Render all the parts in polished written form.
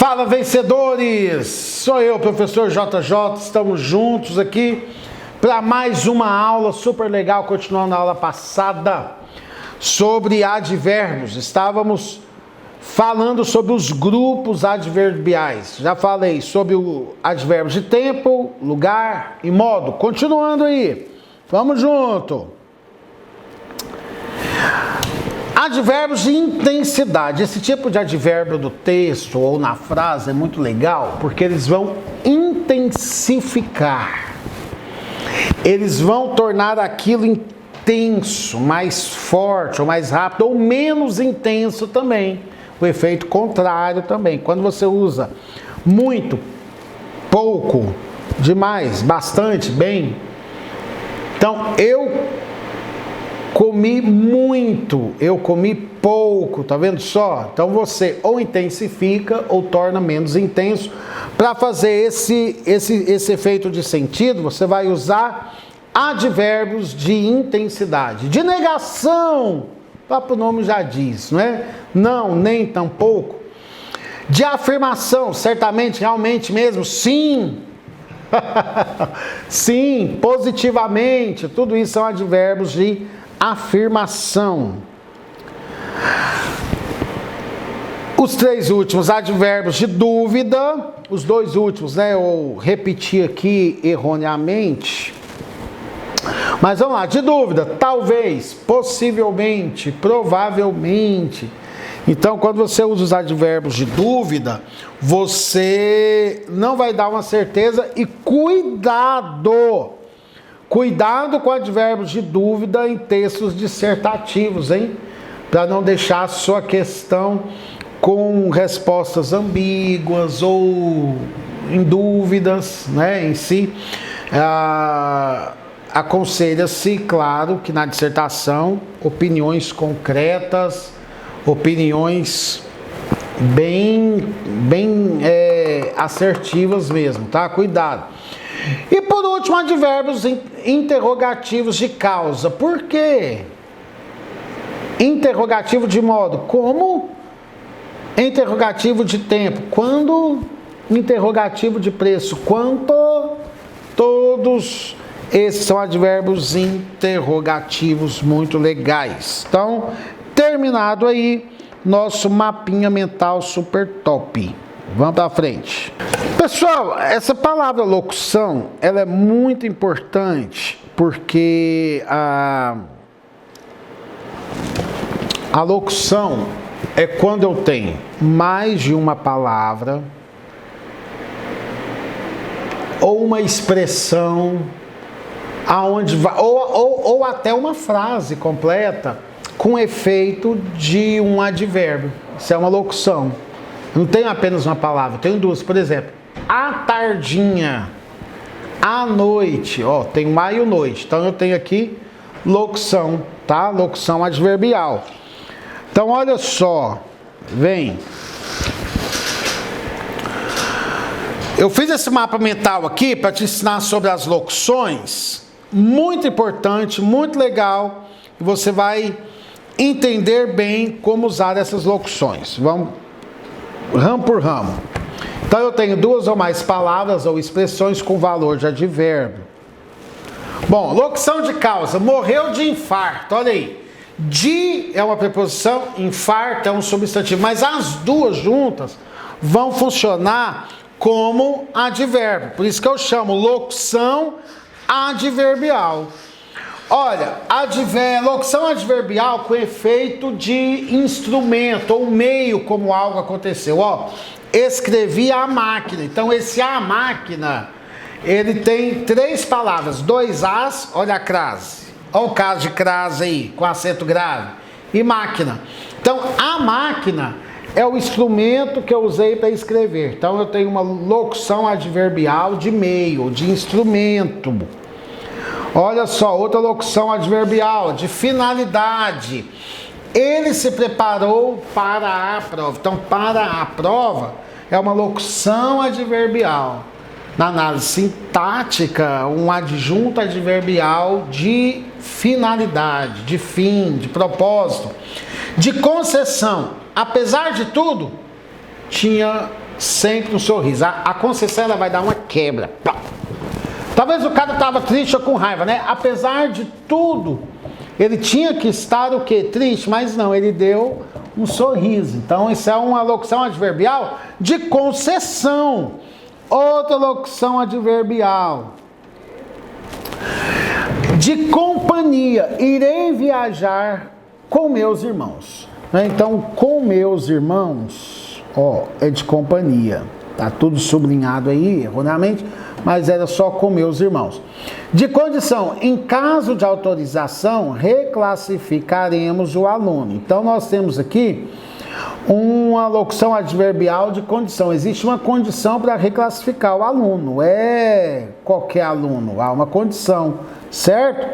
Fala, vencedores! Sou eu, professor JJ, estamos juntos aqui para mais uma aula super legal, continuando a aula passada sobre advérbios. Estávamos falando sobre os grupos adverbiais. Já falei sobre o advérbio de tempo, lugar e modo. Continuando aí, vamos junto. Advérbios de intensidade. Esse tipo de advérbio do texto ou na frase é muito legal porque eles vão intensificar. Eles vão tornar aquilo intenso, mais forte ou mais rápido ou menos intenso também. O efeito contrário também. Quando você usa muito, pouco, demais, bastante, bem. Então, eu comi muito, eu comi pouco, tá vendo só? Então você ou intensifica ou torna menos intenso. Para fazer esse efeito de sentido, você vai usar advérbios de intensidade. De negação, o próprio nome já diz, não é? Não, nem, tampouco. De afirmação, certamente, realmente mesmo, sim. Sim, positivamente, tudo isso são advérbios de afirmação. Os três últimos, advérbios de dúvida, os dois últimos, né, eu repeti aqui erroneamente, mas vamos lá, de dúvida, talvez, possivelmente, provavelmente. Então, quando você usa os advérbios de dúvida, você não vai dar uma certeza e cuidado! Cuidado com advérbios de dúvida em textos dissertativos, hein? Para não deixar a sua questão com respostas ambíguas ou em dúvidas, né, em si. Aconselha-se, claro, que na dissertação, opiniões concretas, opiniões bem assertivas mesmo, tá? Cuidado. E por último, advérbios interrogativos de causa. Por quê? Interrogativo de modo como? Interrogativo de tempo. Quando? Interrogativo de preço. Quanto? Todos esses são advérbios interrogativos muito legais. Então, terminado aí nosso mapinha mental super top. Vamos para frente. Pessoal, essa palavra locução, ela é muito importante porque a locução é quando eu tenho mais de uma palavra ou uma expressão aonde ou até uma frase completa com efeito de um advérbio. Isso é uma locução. Não tenho apenas uma palavra, tenho duas. Por exemplo, à tardinha, à noite, ó, tem maio noite. Então eu tenho aqui locução, tá? Locução adverbial. Então olha só, vem. Eu fiz esse mapa mental aqui para te ensinar sobre as locuções. Muito importante, muito legal. E você vai entender bem como usar essas locuções. Vamos ramo por ramo. Então eu tenho duas ou mais palavras ou expressões com valor de advérbio. Bom, locução de causa. Morreu de infarto. Olha aí. De é uma preposição, infarto é um substantivo. Mas as duas juntas vão funcionar como advérbio. Por isso que eu chamo locução adverbial. Olha, locução adverbial com efeito de instrumento ou meio como algo aconteceu. Ó, escrevi a máquina. Então esse a máquina, ele tem três palavras, dois as, olha a crase. Olha o caso de crase aí, com acento grave. E máquina. Então a máquina é o instrumento que eu usei para escrever. Então eu tenho uma locução adverbial de meio, de instrumento. Olha só, outra locução adverbial, de finalidade. Ele se preparou para a prova. Então, para a prova é uma locução adverbial. Na análise sintática, um adjunto adverbial de finalidade, de fim, de propósito. De concessão. Apesar de tudo, tinha sempre um sorriso. A Conceição ela vai dar uma quebra. Talvez o cara estava triste ou com raiva, né? Apesar de tudo, ele tinha que estar o quê? Triste, mas não, ele deu um sorriso. Então, isso é uma locução adverbial de concessão. Outra locução adverbial de companhia. Irei viajar com meus irmãos. Então, com meus irmãos, ó, é de companhia. Tá tudo sublinhado aí, erroneamente, mas era só com meus irmãos. De condição, em caso de autorização, reclassificaremos o aluno. Então, nós temos aqui uma locução adverbial de condição. Existe uma condição para reclassificar o aluno. É qualquer aluno, há uma condição, certo?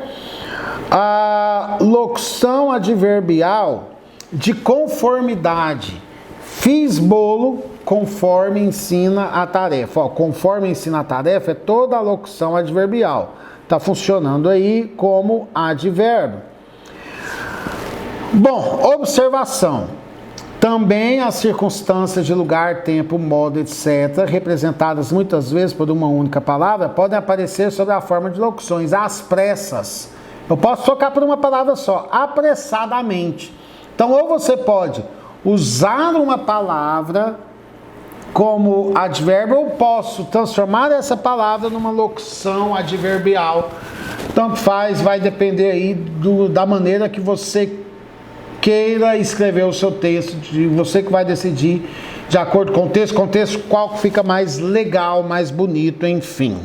A locução adverbial de conformidade. Fiz bolo conforme ensina a tarefa. Ó, conforme ensina a tarefa é toda a locução adverbial. Está funcionando aí como advérbio. Bom, observação. Também as circunstâncias de lugar, tempo, modo, etc., representadas muitas vezes por uma única palavra, podem aparecer sob a forma de locuções. Às pressas. Eu posso trocar por uma palavra só. Apressadamente. Então, ou você pode usar uma palavra como advérbio, ou posso transformar essa palavra numa locução adverbial. Tanto faz, vai depender aí da maneira que você queira escrever o seu texto, de você que vai decidir, de acordo com o texto, qual fica mais legal, mais bonito, enfim.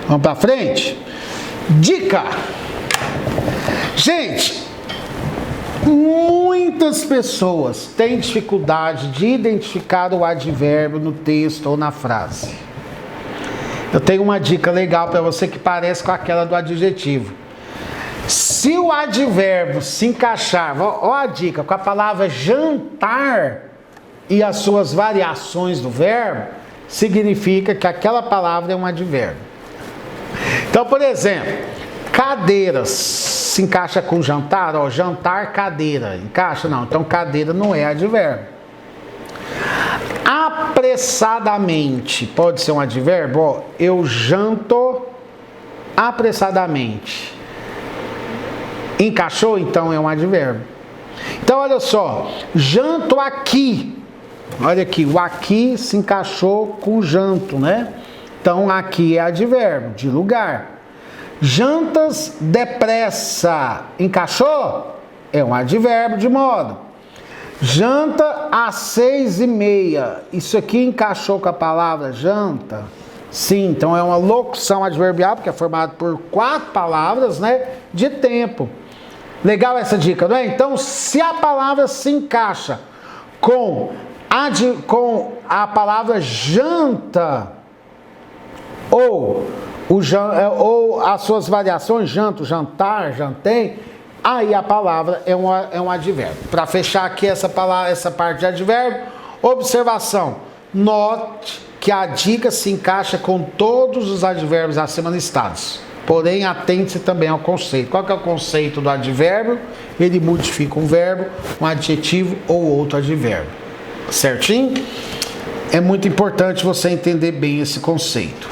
Vamos para frente? Dica! Gente, muitas pessoas têm dificuldade de identificar o advérbio no texto ou na frase. Eu tenho uma dica legal para você que parece com aquela do adjetivo. Se o advérbio se encaixar, ó a dica, com a palavra jantar e as suas variações do verbo, significa que aquela palavra é um advérbio. Então, por exemplo, cadeiras se encaixa com jantar, ó, jantar, cadeira, encaixa? Não, então cadeira não é advérbio. Apressadamente, pode ser um advérbio, ó, eu janto apressadamente. Encaixou? Então é um advérbio. Então olha só, janto aqui. Olha aqui, o aqui se encaixou com janto, né? Então aqui é advérbio, de lugar. Jantas depressa. Encaixou? É um advérbio de modo. Janta às 6:30. Isso aqui encaixou com a palavra janta? Sim, então é uma locução adverbial, porque é formado por 4 palavras, né? De tempo. Legal essa dica, não é? Então, se a palavra se encaixa com a palavra janta ou as suas variações, janto, jantar, jantei, aí a palavra é um advérbio. Para fechar aqui essa parte de advérbio, observação. Note que a dica se encaixa com todos os advérbios acima listados. Porém, atente-se também ao conceito. Qual que é o conceito do advérbio? Ele modifica um verbo, um adjetivo ou outro advérbio. Certinho? É muito importante você entender bem esse conceito.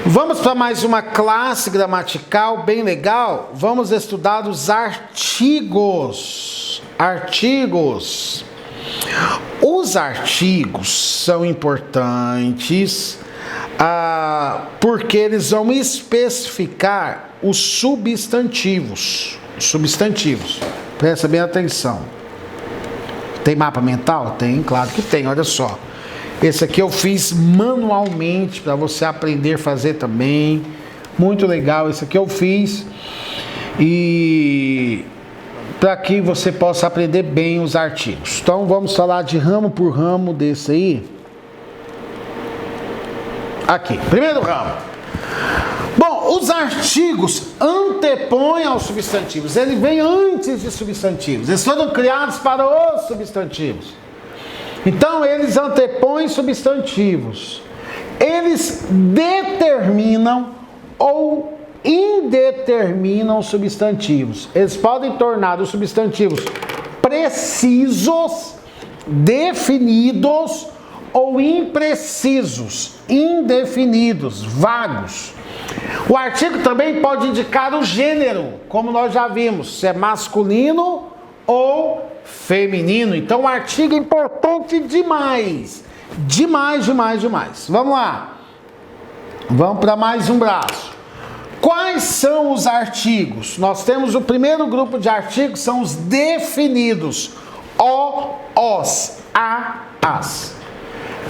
Vamos para mais uma classe gramatical bem legal. Vamos estudar os artigos. Artigos. Os artigos são importantes porque eles vão especificar os substantivos. Substantivos. Presta bem atenção. Tem mapa mental? Tem, claro que tem, olha só. Esse aqui eu fiz manualmente para você aprender a fazer também. Muito legal, esse aqui eu fiz. E para que você possa aprender bem os artigos. Então vamos falar de ramo por ramo desse aí. Aqui, primeiro ramo. Bom, os artigos antepõem aos substantivos. Ele vem antes de substantivos. Eles foram criados para os substantivos. Então, eles antepõem substantivos. Eles determinam ou indeterminam substantivos. Eles podem tornar os substantivos precisos definidos ou imprecisos, indefinidos, vagos. O artigo também pode indicar o gênero, como nós já vimos, se é masculino ou feminino. Então o artigo é importante demais. Demais. Vamos lá. Vamos para mais um braço. Quais são os artigos? Nós temos o primeiro grupo de artigos, são os definidos. Os, as.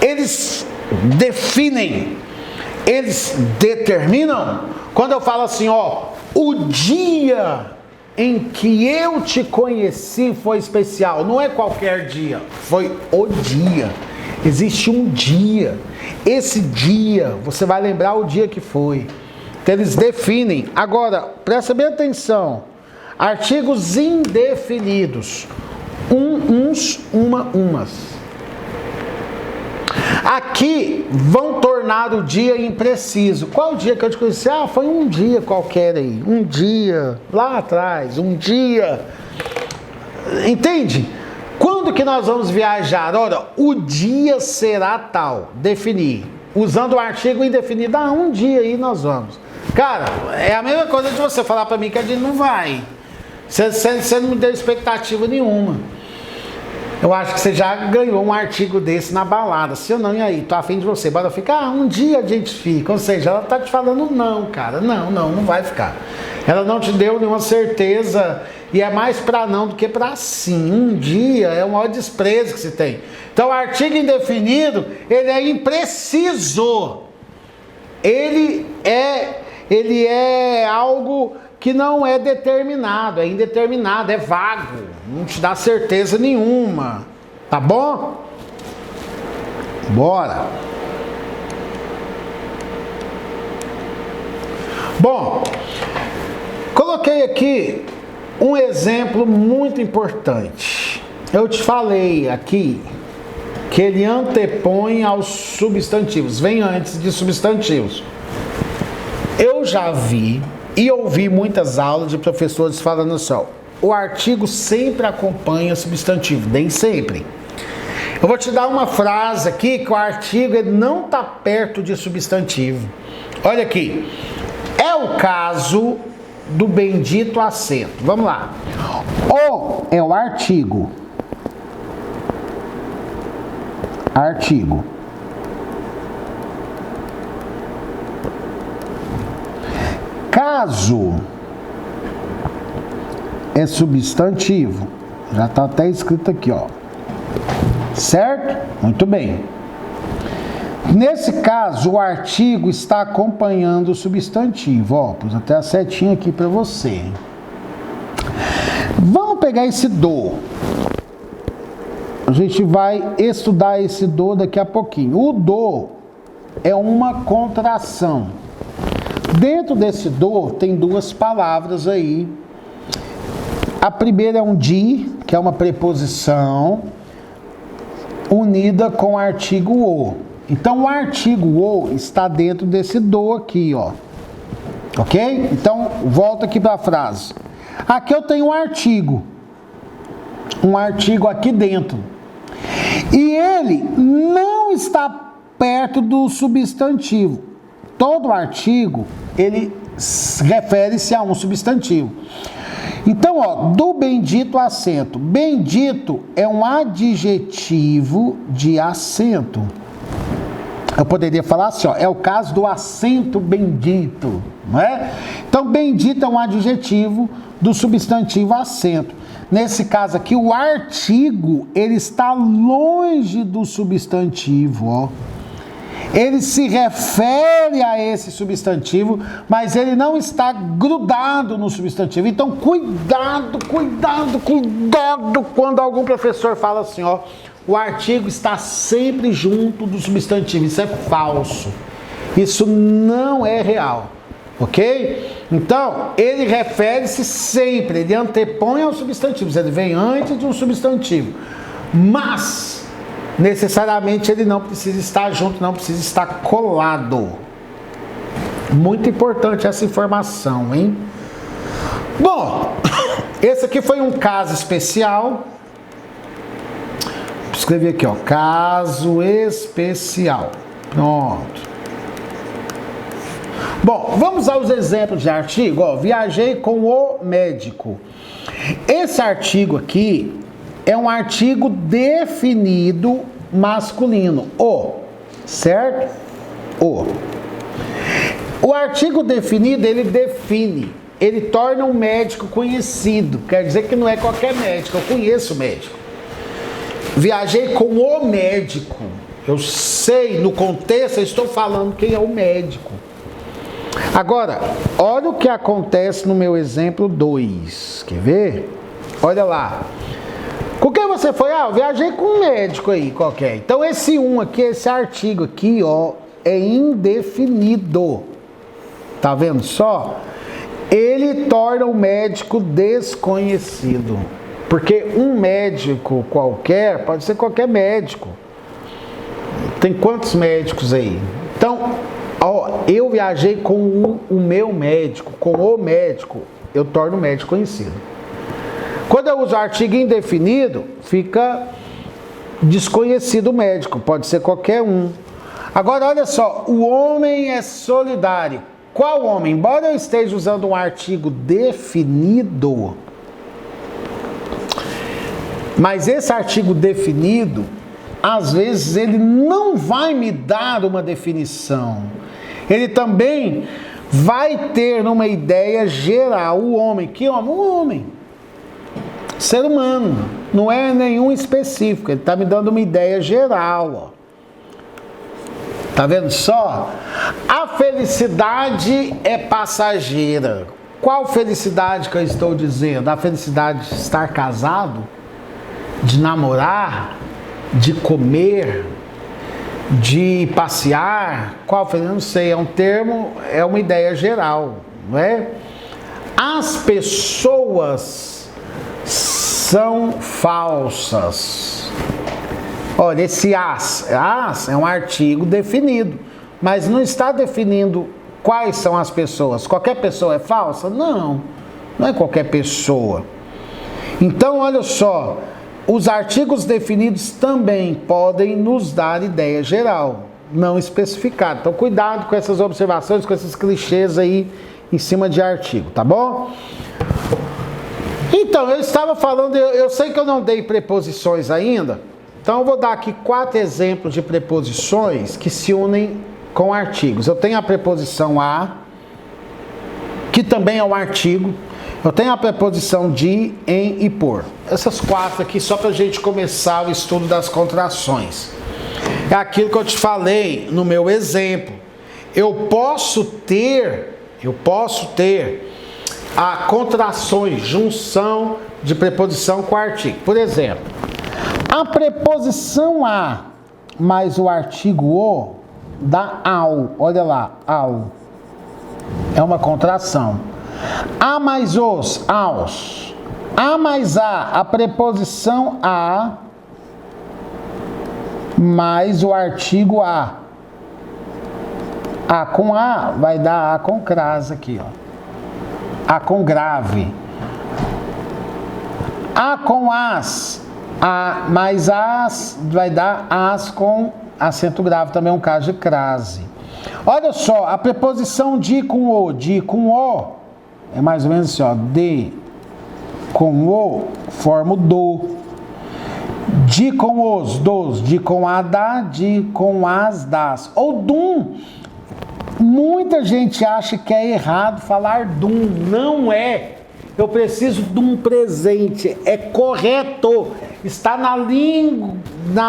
Eles definem, eles determinam. Quando eu falo assim, o dia em que eu te conheci foi especial. Não é qualquer dia, foi o dia. Existe um dia. Esse dia, você vai lembrar o dia que foi. Então, eles definem. Agora, presta bem atenção. Artigos indefinidos. Uns, umas. Aqui vão tornar o dia impreciso. Qual o dia que eu te conheci? Foi um dia qualquer aí. Um dia, lá atrás, um dia. Entende? Quando que nós vamos viajar? Ora, o dia será tal. Definir. Usando o artigo indefinido. Um dia aí nós vamos. Cara, é a mesma coisa de você falar pra mim que a gente não vai. Você não me deu expectativa nenhuma. Eu acho que você já ganhou um artigo desse na balada. Se eu não, e aí? Tô afim de você. Bora ficar? Um dia a gente fica. Ou seja, ela tá te falando não, cara. Não vai ficar. Ela não te deu nenhuma certeza. E é mais pra não do que pra sim. Um dia é o maior desprezo que se tem. Então, o artigo indefinido, ele é impreciso. Ele é algo que não é determinado, é indeterminado, é vago, não te dá certeza nenhuma, tá bom? Bora! Bom, coloquei aqui um exemplo muito importante. Eu te falei aqui que ele antepõe aos substantivos, vem antes de substantivos. Eu já vi e ouvi muitas aulas de professores falando assim, o artigo sempre acompanha o substantivo, nem sempre. Eu vou te dar uma frase aqui que o artigo ele não está perto de substantivo. Olha aqui, é o caso do bendito acento. Vamos lá. O é o artigo. Artigo. Caso é substantivo, já está até escrito aqui, certo? Muito bem. Nesse caso, o artigo está acompanhando o substantivo, pus até a setinha aqui para você. Vamos pegar esse do. A gente vai estudar esse do daqui a pouquinho. O do é uma contração. Dentro desse do tem duas palavras aí. A primeira é um de, que é uma preposição unida com o artigo o. Então o artigo o está dentro desse do aqui, ok? Então volta aqui para a frase. Aqui eu tenho um artigo aqui dentro. E ele não está perto do substantivo. Todo artigo, ele refere-se a um substantivo. Então, do bendito acento. Bendito é um adjetivo de acento. Eu poderia falar assim, é o caso do acento bendito, não é? Então, bendito é um adjetivo do substantivo acento. Nesse caso aqui, o artigo, ele está longe do substantivo, Ele se refere a esse substantivo, mas ele não está grudado no substantivo. Então, cuidado quando algum professor fala assim, o artigo está sempre junto do substantivo. Isso é falso. Isso não é real, ok? Então, ele refere-se sempre, ele antepõe aos substantivos, ele vem antes de um substantivo. Mas necessariamente ele não precisa estar junto, não precisa estar colado. Muito importante essa informação, hein? Bom, esse aqui foi um caso especial. escrevi aqui, ó, caso especial. Pronto. Bom, vamos aos exemplos de artigo. Ó, viajei com o médico. Esse artigo aqui é um artigo definido masculino. O, certo? O artigo definido, ele define. Ele torna um médico conhecido. Quer dizer que não é qualquer médico. Eu conheço o médico. Viajei com o médico. Eu sei, no contexto, eu estou falando quem é o médico. Agora, olha o que acontece no meu exemplo 2. Quer ver? Olha lá. Com quem você foi? Ah, eu viajei com um médico aí, qualquer. Então, esse aqui, esse artigo aqui, ó, é indefinido. Tá vendo só? Ele torna o médico desconhecido. Porque um médico qualquer, pode ser qualquer médico. Tem quantos médicos aí? Então, ó, eu viajei com o meu médico, com o médico, eu torno o médico conhecido. Quando eu uso artigo indefinido, fica desconhecido o médico, pode ser qualquer um. Agora, olha só, o homem é solidário. Qual homem? Embora eu esteja usando um artigo definido, mas esse artigo definido, às vezes ele não vai me dar uma definição. Ele também vai ter uma ideia geral. O homem, que homem? O homem. Ser humano. Não é nenhum específico. Ele está me dando uma ideia geral. Ó. Tá vendo só? A felicidade é passageira. Qual felicidade que eu estou dizendo? A felicidade de estar casado? De namorar? De comer? De passear? Qual felicidade? Não sei, é um termo, é uma ideia geral, não é? As pessoas são falsas. Olha, esse as é um artigo definido, mas não está definindo quais são as pessoas. Qualquer pessoa é falsa? Não, não é qualquer pessoa. Então, olha só, os artigos definidos também podem nos dar ideia geral, não especificada. Então, cuidado com essas observações, com esses clichês aí em cima de artigo, tá bom? Então, eu estava falando, eu sei que eu não dei preposições ainda, então eu vou dar aqui 4 exemplos de preposições que se unem com artigos. Eu tenho a preposição a, que também é um artigo. Eu tenho a preposição de, em e por. Essas 4 aqui só para a gente começar o estudo das contrações. É aquilo que eu te falei no meu exemplo. Eu posso ter a contrações, junção de preposição com artigo. Por exemplo, a preposição a mais o artigo o dá ao. Olha lá, ao. É uma contração. A mais os, aos. A mais a preposição a mais o artigo a. A com a vai dar a com crase aqui, ó. A com grave. A com as, a mais as vai dar as com acento grave, também é um caso de crase. Olha só, a preposição de com o é mais ou menos assim, ó, de com o forma o do. De com os, dos, de com a da, de com as das. Ou dum. Muita gente acha que é errado falar dum. Não é. Eu preciso de um presente. É correto. Está na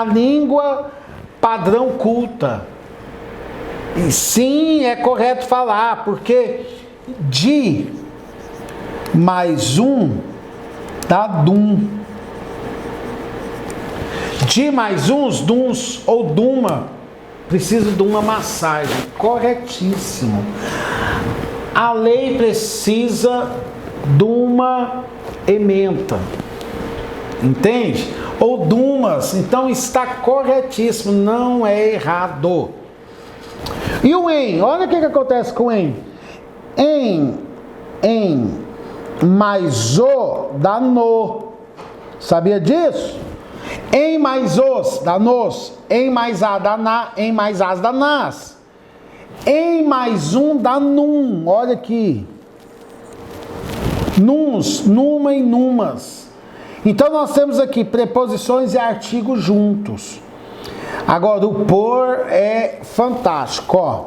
língua padrão culta. E sim, é correto falar, porque de mais um dá dum. De mais uns, duns ou duma, precisa de uma massagem. Corretíssimo. A lei precisa de uma ementa. Entende? Ou dumas. Então está corretíssimo. Não é errado. E o em? Olha o que acontece com o em. Em mais o dá no. Sabia disso? Em mais os, dá nos. Em mais a, dá na. Em mais as, dá nas. Em mais um, dá num. Olha aqui. Nuns, numa e numas. Então nós temos aqui preposições e artigos juntos. Agora o por é fantástico, ó.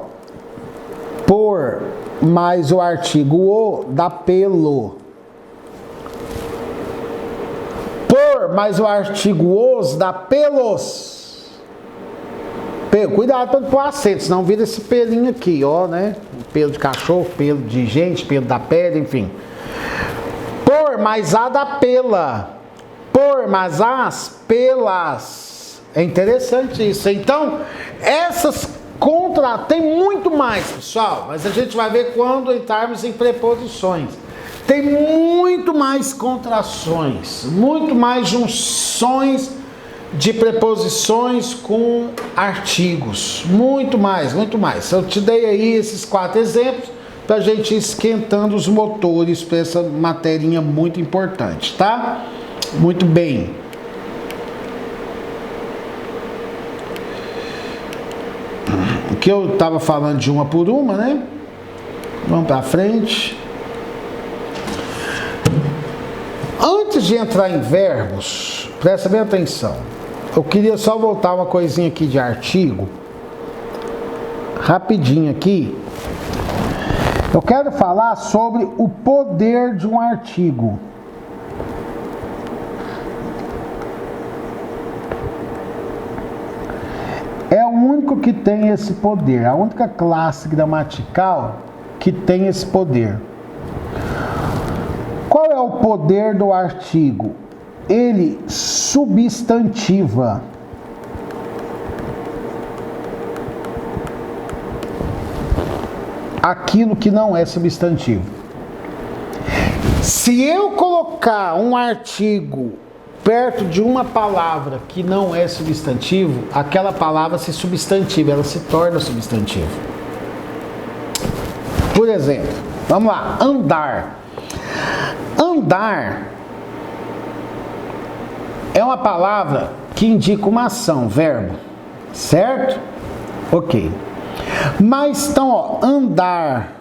Por mais o artigo o dá pelo. Por mais o artigo os dá pelos. Cuidado para não pôr acento, senão vira esse pelinho aqui, ó, né? Pelo de cachorro, pelo de gente, pelo da pele, enfim. Por mais a dá pela. Por mais as pelas. É interessante isso. Então, essas tem muito mais, pessoal, mas a gente vai ver quando entrarmos em preposições. Tem muito mais contrações, muito mais junções de preposições com artigos. Muito mais, muito mais. Eu te dei aí esses 4 exemplos para a gente ir esquentando os motores para essa materinha muito importante, tá? Muito bem. Que eu estava falando de uma por uma, né? Vamos para frente. Antes de entrar em verbos, presta bem atenção. Eu queria só voltar uma coisinha aqui de artigo. Rapidinho aqui. Eu quero falar sobre o poder de um artigo. É o único que tem esse poder, a única classe gramatical que tem esse poder. Qual é o poder do artigo? Ele substantiva. Aquilo que não é substantivo. Se eu colocar um artigo perto de uma palavra que não é substantivo, aquela palavra se substantiva, ela se torna substantivo. Por exemplo, vamos lá, andar. Andar é uma palavra que indica uma ação, verbo, certo? Ok. Mas então, ó, andar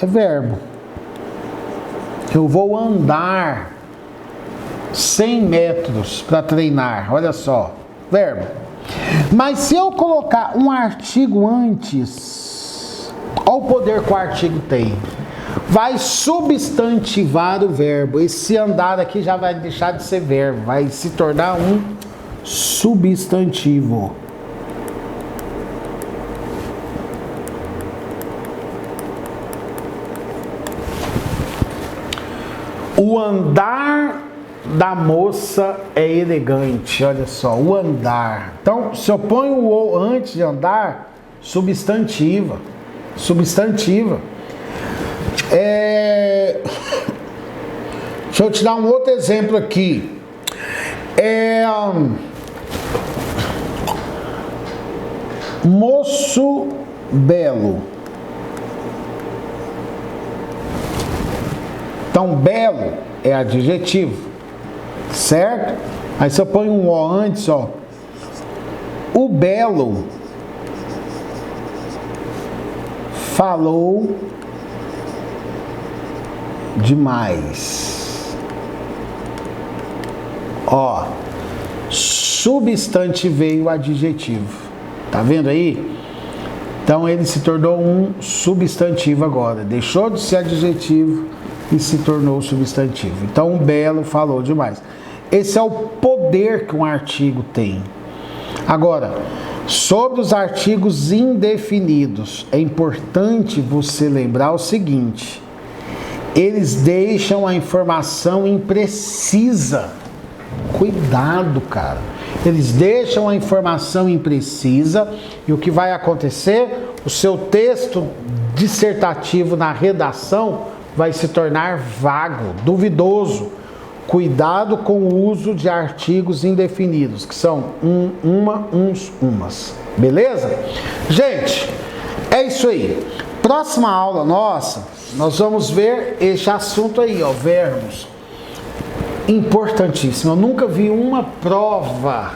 é verbo. Eu vou andar 100 metros para treinar, olha só, verbo. Mas se eu colocar um artigo antes, olha o poder que o artigo tem. Vai substantivar o verbo. Esse andar aqui já vai deixar de ser verbo, vai se tornar um substantivo. O andar da moça é elegante, olha só, o andar. Então, se eu ponho o antes de andar, substantiva. Substantiva. Deixa eu te dar um outro exemplo aqui. Moço belo. Então, belo é adjetivo, certo? Aí se eu ponho um O antes, ó. O belo falou demais. Ó, substantivei o adjetivo. Tá vendo aí? Então ele se tornou um substantivo agora. Deixou de ser adjetivo e se tornou substantivo. Então um belo falou demais. Esse é o poder que um artigo tem. Agora, sobre os artigos indefinidos, é importante você lembrar o seguinte: eles deixam a informação imprecisa. Cuidado, cara. Eles deixam a informação imprecisa e o que vai acontecer? O seu texto dissertativo na redação vai se tornar vago, duvidoso. Cuidado com o uso de artigos indefinidos, que são uma, uns, umas. Beleza? Gente, é isso aí. Próxima aula nossa, nós vamos ver este assunto aí, ó, verbos. importantíssimo. Eu nunca vi uma prova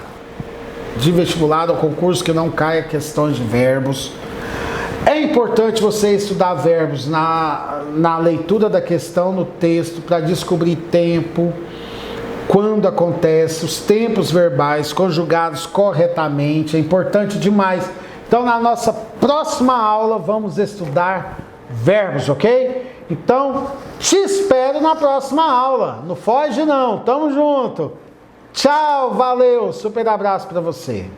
de vestibular ou concurso que não caia questões de verbos. É importante você estudar verbos na leitura da questão, no texto, para descobrir tempo, quando acontece, os tempos verbais conjugados corretamente. É importante demais. Então, na nossa próxima aula, vamos estudar verbos, ok? Então, te espero na próxima aula. Não foge não, tamo junto. Tchau, valeu, super abraço para você.